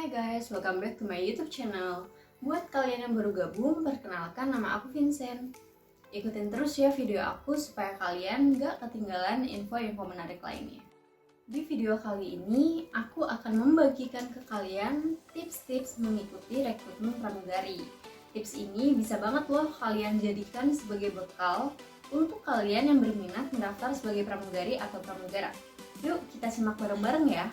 Hai guys, welcome back to my YouTube channel. Buat kalian yang baru gabung, perkenalkan nama aku Vincent. Ikutin terus ya video aku supaya kalian gak ketinggalan info-info menarik lainnya. Di video kali ini, aku akan membagikan ke kalian tips-tips mengikuti rekrutmen pramugari. Tips ini bisa banget loh kalian jadikan sebagai bekal untuk kalian yang berminat mendaftar sebagai pramugari atau pramugara. Yuk kita simak bareng-bareng ya.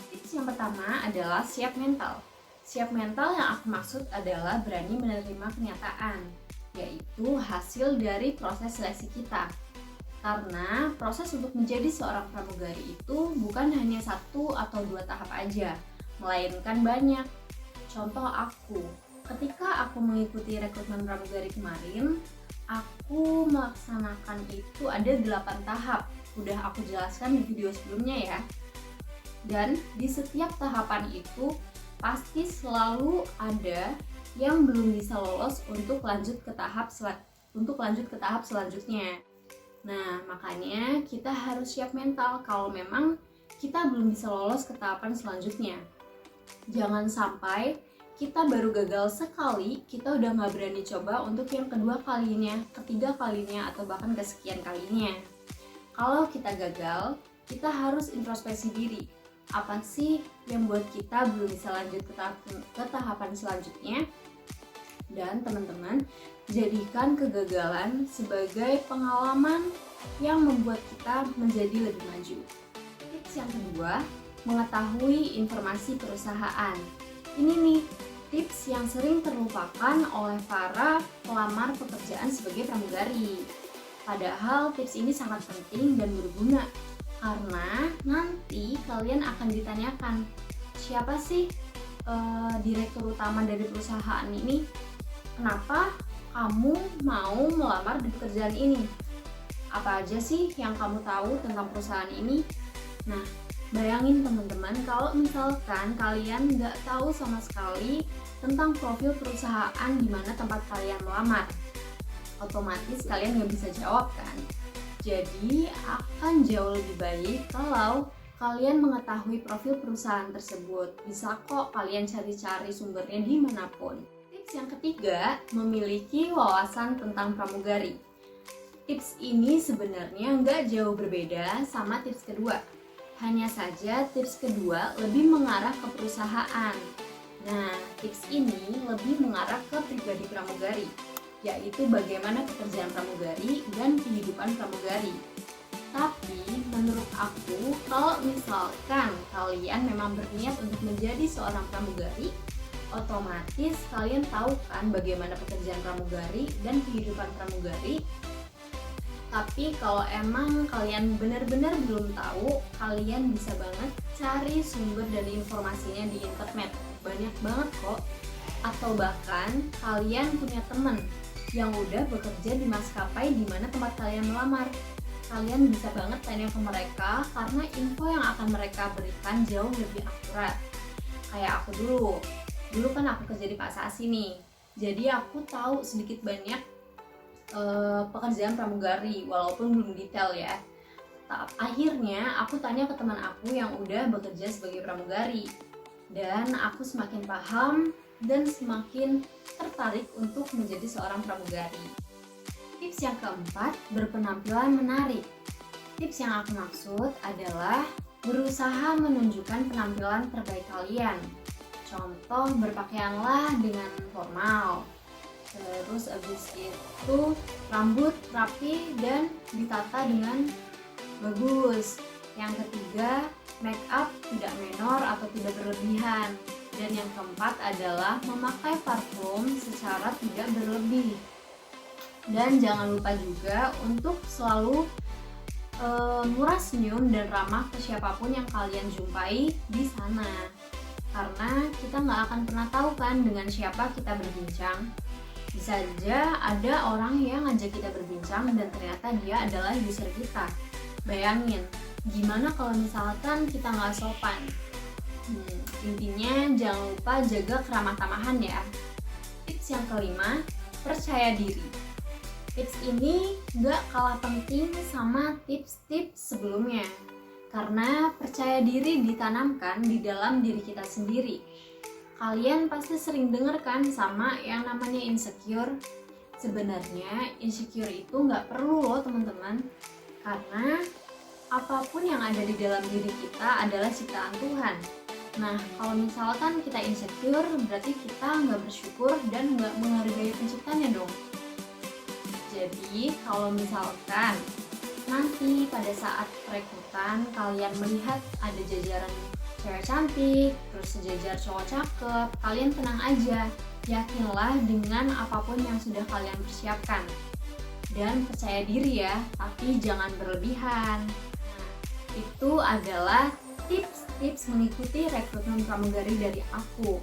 Tips yang pertama adalah siap mental. Siap mental yang aku maksud adalah berani menerima kenyataan, yaitu hasil dari proses seleksi kita. Karena proses untuk menjadi seorang pramugari itu bukan hanya 1 atau 2 tahap aja, melainkan banyak. Contoh aku, ketika aku mengikuti rekrutmen pramugari kemarin, aku melaksanakan itu ada 8 tahap. Udah aku jelaskan di video sebelumnya ya. Dan di setiap tahapan itu pasti selalu ada yang belum bisa lolos untuk lanjut ke tahap selanjutnya. Nah, makanya kita harus siap mental kalau memang kita belum bisa lolos ke tahapan selanjutnya. Jangan sampai kita baru gagal sekali, kita udah gak berani coba untuk yang kedua kalinya, ketiga kalinya, atau bahkan kesekian kalinya. Kalau kita gagal, kita harus introspeksi diri. Apa sih yang buat kita belum bisa lanjut ke tahapan selanjutnya? Dan teman-teman, jadikan kegagalan sebagai pengalaman yang membuat kita menjadi lebih maju. Tips yang kedua, mengetahui informasi perusahaan. Ini nih, tips yang sering terlupakan oleh para pelamar pekerjaan sebagai pramugari. Padahal tips ini sangat penting dan berguna. Karena nanti kalian akan ditanyakan, siapa sih direktur utama dari perusahaan ini? Kenapa kamu mau melamar di pekerjaan ini? Apa aja sih yang kamu tahu tentang perusahaan ini? Nah, bayangin teman-teman kalau misalkan kalian nggak tahu sama sekali tentang profil perusahaan di mana tempat kalian melamar. Otomatis kalian nggak bisa jawab kan? Jadi akan jauh lebih baik kalau kalian mengetahui profil perusahaan tersebut. Bisa kok kalian cari-cari sumbernya dimanapun. Tips yang ketiga, memiliki wawasan tentang pramugari. Tips ini sebenarnya nggak jauh berbeda sama tips kedua. Hanya saja tips kedua lebih mengarah ke perusahaan. Nah, tips ini lebih mengarah ke pribadi pramugari, yaitu bagaimana pekerjaan pramugari dan kehidupan pramugari. Tapi menurut aku, kalau misalkan kalian memang berniat untuk menjadi seorang pramugari, otomatis kalian tahu kan bagaimana pekerjaan pramugari dan kehidupan pramugari. Tapi kalau emang kalian benar-benar belum tahu, kalian bisa banget cari sumber dan informasinya di internet. Banyak banget kok. Atau bahkan kalian punya teman yang udah bekerja di maskapai di mana tempat kalian melamar. Kalian bisa banget tanya ke mereka karena info yang akan mereka berikan jauh lebih akurat. Kayak aku dulu kan aku kerja di Pak Sasi nih. Jadi aku tahu sedikit banyak pekerjaan pramugari walaupun belum detail ya. Akhirnya aku tanya ke teman aku yang udah bekerja sebagai pramugari. Dan aku semakin paham dan semakin tertarik untuk menjadi seorang pramugari. Tips yang keempat, berpenampilan menarik. Tips yang aku maksud adalah berusaha menunjukkan penampilan terbaik kalian. Contoh, berpakaianlah dengan formal. Terus abis itu rambut rapi dan ditata dengan bagus. Yang ketiga, make up tidak menor atau tidak berlebihan. Dan yang keempat adalah memakai parfum secara tidak berlebih. Dan jangan lupa juga untuk selalu murah senyum dan ramah ke siapapun yang kalian jumpai di sana. Karena kita nggak akan pernah tahu kan dengan siapa kita berbincang. Bisa aja ada orang yang ngajak kita berbincang dan ternyata dia adalah user kita. Bayangin, gimana kalau misalkan kita nggak sopan? Intinya jangan lupa jaga keramah tamahan ya. Tips yang kelima, percaya diri. Tips ini gak kalah penting sama tips-tips sebelumnya. Karena percaya diri ditanamkan di dalam diri kita sendiri. Kalian pasti sering denger kan sama yang namanya insecure. Sebenarnya insecure itu nggak perlu loh teman-teman, karena apapun yang ada di dalam diri kita adalah ciptaan Tuhan. Nah, kalau misalkan kita insecure, berarti kita nggak bersyukur dan nggak menghargai penciptanya dong. Jadi, kalau misalkan nanti pada saat perekrutan kalian melihat ada jajaran cewek cantik, terus sejajar cowok cakep, kalian tenang aja. Yakinlah dengan apapun yang sudah kalian persiapkan. Dan percaya diri ya, tapi jangan berlebihan. Itu adalah tips-tips mengikuti rekrutmen pramugari dari aku.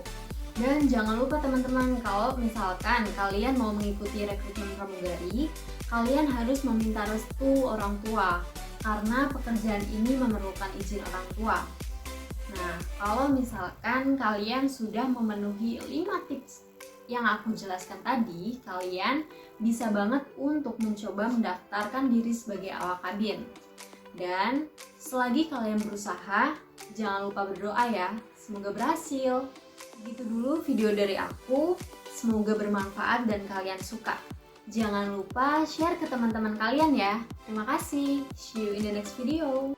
Dan jangan lupa teman-teman, kalau misalkan kalian mau mengikuti rekrutmen pramugari, kalian harus meminta restu orang tua, karena pekerjaan ini memerlukan izin orang tua. Nah, kalau misalkan kalian sudah memenuhi 5 tips yang aku jelaskan tadi, kalian bisa banget untuk mencoba mendaftarkan diri sebagai awak kabin. Dan selagi kalian berusaha, jangan lupa berdoa ya, semoga berhasil. Begitu dulu video dari aku, semoga bermanfaat dan kalian suka. Jangan lupa share ke teman-teman kalian ya. Terima kasih, see you in the next video.